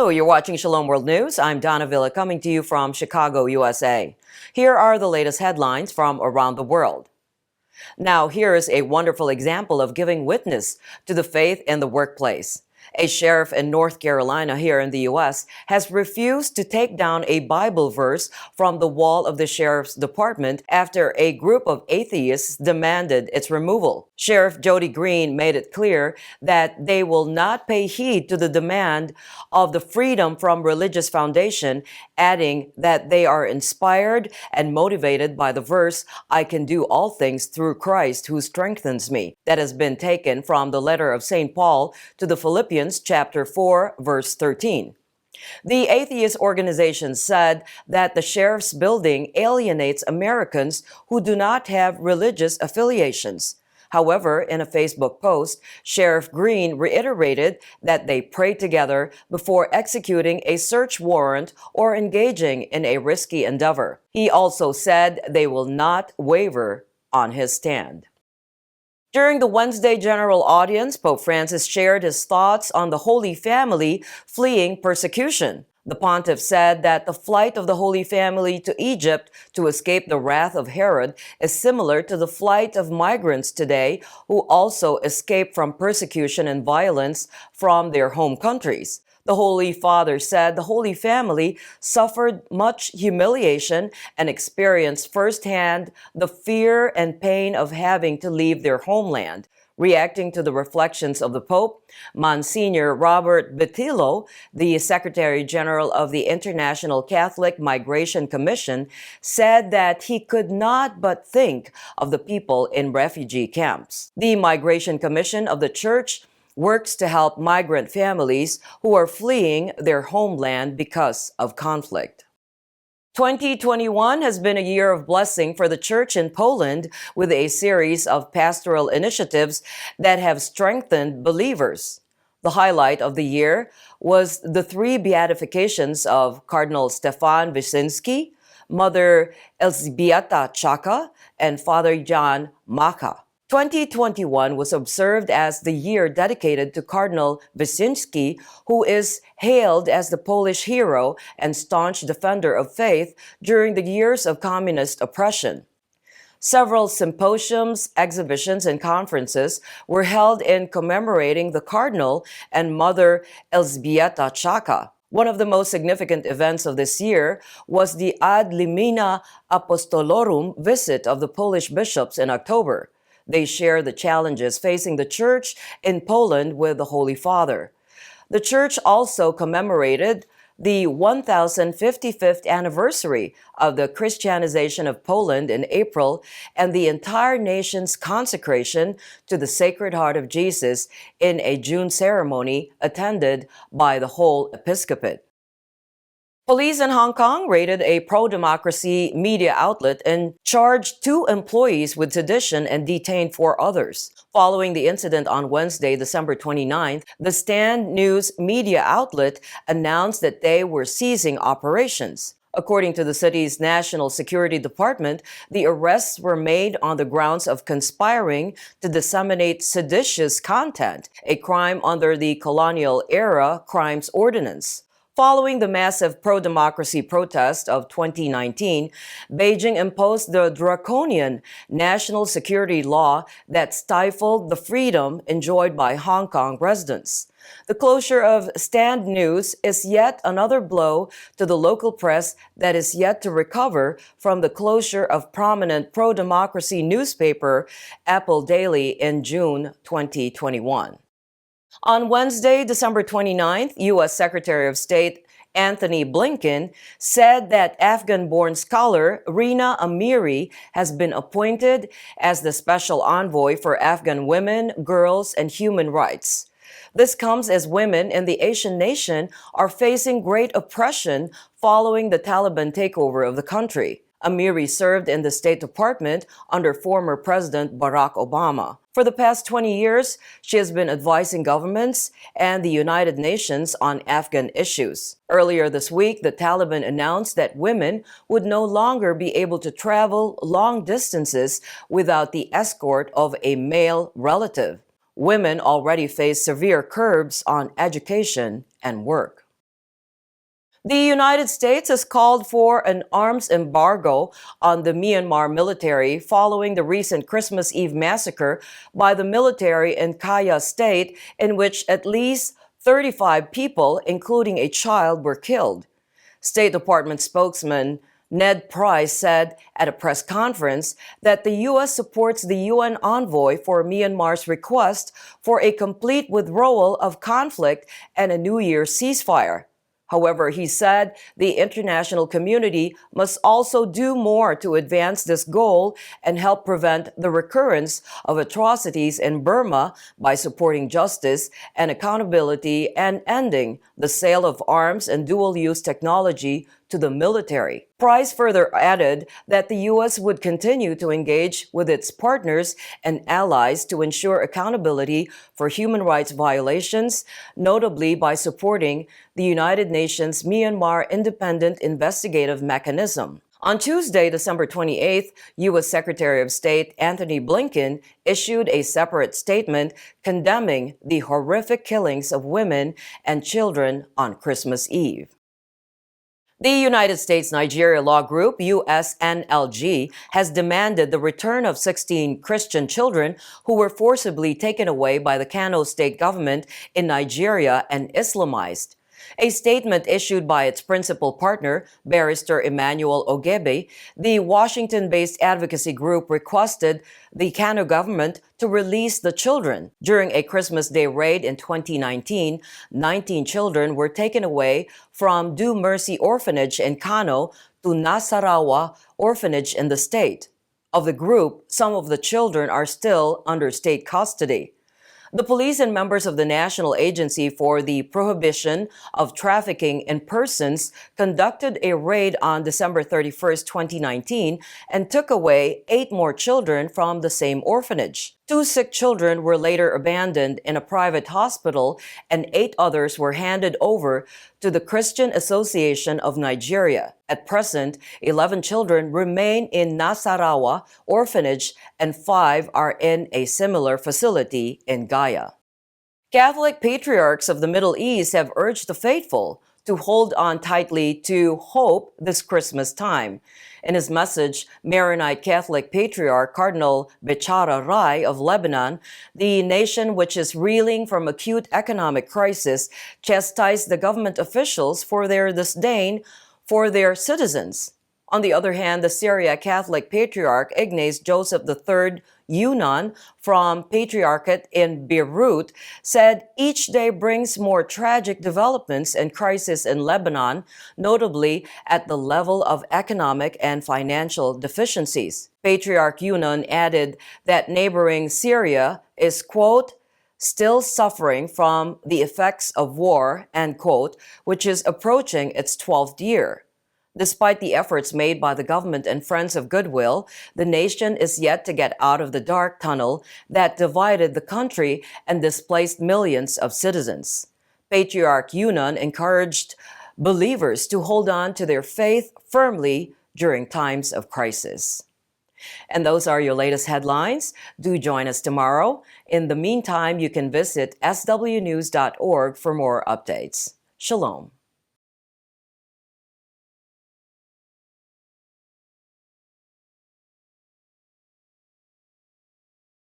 Hello, you're watching Shalom World News. I'm Donna Villa coming to you from Chicago, USA. Here are the latest headlines from around the world. Now, here is a wonderful example of giving witness to the faith in the workplace. A sheriff in North Carolina here in the U.S. has refused to take down a Bible verse from the wall of the sheriff's department after a group of atheists demanded its removal. Sheriff Jody Green made it clear that they will not pay heed to the demand of the Freedom from Religious Foundation, adding that they are inspired and motivated by the verse, "I can do all things through Christ who strengthens me," that has been taken from the letter of St. Paul to the Philippians chapter 4, verse 13. The atheist organization said that the sheriff's building alienates Americans who do not have religious affiliations. However, in a Facebook post, Sheriff Green reiterated that they pray together before executing a search warrant or engaging in a risky endeavor. He also said they will not waver on his stand. During the Wednesday general audience, Pope Francis shared his thoughts on the Holy Family fleeing persecution. The pontiff said that the flight of the Holy Family to Egypt to escape the wrath of Herod is similar to the flight of migrants today who also escape from persecution and violence from their home countries. The Holy Father said the Holy Family suffered much humiliation and experienced firsthand the fear and pain of having to leave their homeland. Reacting to the reflections of the Pope, Monsignor Robert Vitillo, the Secretary General of the International Catholic Migration Commission, said that he could not but think of the people in refugee camps. The Migration Commission of the Church works to help migrant families who are fleeing their homeland because of conflict. 2021 has been a year of blessing for the church in Poland with a series of pastoral initiatives that have strengthened believers. The highlight of the year was the 3 beatifications of Cardinal Stefan Wyszynski, Mother Elżbieta Czaka, and Father Jan Macha. 2021 was observed as the year dedicated to Cardinal Wyszynski, who is hailed as the Polish hero and staunch defender of faith during the years of communist oppression. Several symposiums, exhibitions, and conferences were held in commemorating the Cardinal and Mother Elżbieta Czaka. One of the most significant events of this year was the Ad Limina Apostolorum visit of the Polish bishops in October. They share the challenges facing the Church in Poland with the Holy Father. The Church also commemorated the 1055th anniversary of the Christianization of Poland in April and the entire nation's consecration to the Sacred Heart of Jesus in a June ceremony attended by the whole episcopate. Police in Hong Kong raided a pro-democracy media outlet and charged 2 employees with sedition and detained 4 others. Following the incident on Wednesday, December 29th, the Stand News media outlet announced that they were ceasing operations. According to the city's National Security Department, the arrests were made on the grounds of conspiring to disseminate seditious content, a crime under the colonial-era crimes ordinance. Following the massive pro-democracy protest of 2019, Beijing imposed the draconian national security law that stifled the freedom enjoyed by Hong Kong residents. The closure of Stand News is yet another blow to the local press that is yet to recover from the closure of prominent pro-democracy newspaper Apple Daily in June 2021. On Wednesday, December 29th, U.S. Secretary of State Anthony Blinken said that Afghan-born scholar Rina Amiri has been appointed as the special envoy for Afghan women, girls, and human rights. This comes as women in the Asian nation are facing great oppression following the Taliban takeover of the country. Amiri served in the State Department under former President Barack Obama. For the past 20 years, she has been advising governments and the United Nations on Afghan issues. Earlier this week, the Taliban announced that women would no longer be able to travel long distances without the escort of a male relative. Women already face severe curbs on education and work. The United States has called for an arms embargo on the Myanmar military following the recent Christmas Eve massacre by the military in Kaya State, in which at least 35 people, including a child, were killed. State Department spokesman Ned Price said at a press conference that the U.S. supports the UN envoy for Myanmar's request for a complete withdrawal of conflict and a New Year ceasefire. However, he said the international community must also do more to advance this goal and help prevent the recurrence of atrocities in Burma by supporting justice and accountability and ending the sale of arms and dual-use technology to the military. Price further added that the U.S. would continue to engage with its partners and allies to ensure accountability for human rights violations, notably by supporting the United Nations Myanmar Independent Investigative Mechanism. On Tuesday, December 28th, U.S. Secretary of State Antony Blinken issued a separate statement condemning the horrific killings of women and children on Christmas Eve. The United States-Nigeria law group, USNLG, has demanded the return of 16 Christian children who were forcibly taken away by the Kano state government in Nigeria and Islamized. A statement issued by its principal partner, Barrister Emmanuel Ogebe, the Washington-based advocacy group requested the Kano government to release the children. During a Christmas Day raid in 2019, 19 children were taken away from Due Mercy Orphanage in Kano to Nasarawa Orphanage in the state. Of the group, some of the children are still under state custody. The police and members of the National Agency for the Prohibition of Trafficking in Persons conducted a raid on December 31, 2019, and took away 8 more children from the same orphanage. 2 sick children were later abandoned in a private hospital, and 8 others were handed over to the Christian Association of Nigeria. At present, 11 children remain in Nasarawa Orphanage and 5 are in a similar facility in Gaya. Catholic patriarchs of the Middle East have urged the faithful to hold on tightly to hope this Christmas time. In his message, Maronite Catholic Patriarch Cardinal Bechara Rai of Lebanon, the nation which is reeling from acute economic crisis, chastised the government officials for their disdain for their citizens. On the other hand, the Syria Catholic Patriarch Ignace Joseph III Yunan from Patriarchate in Beirut said each day brings more tragic developments and crisis in Lebanon, notably at the level of economic and financial deficiencies. Patriarch Yunan added that neighboring Syria is, quote, still suffering from the effects of war, end quote, which is approaching its 12th year. Despite the efforts made by the government and Friends of Goodwill, the nation is yet to get out of the dark tunnel that divided the country and displaced millions of citizens. Patriarch Yunan encouraged believers to hold on to their faith firmly during times of crisis. And those are your latest headlines. Do join us tomorrow. In the meantime, you can visit swnews.org for more updates. Shalom.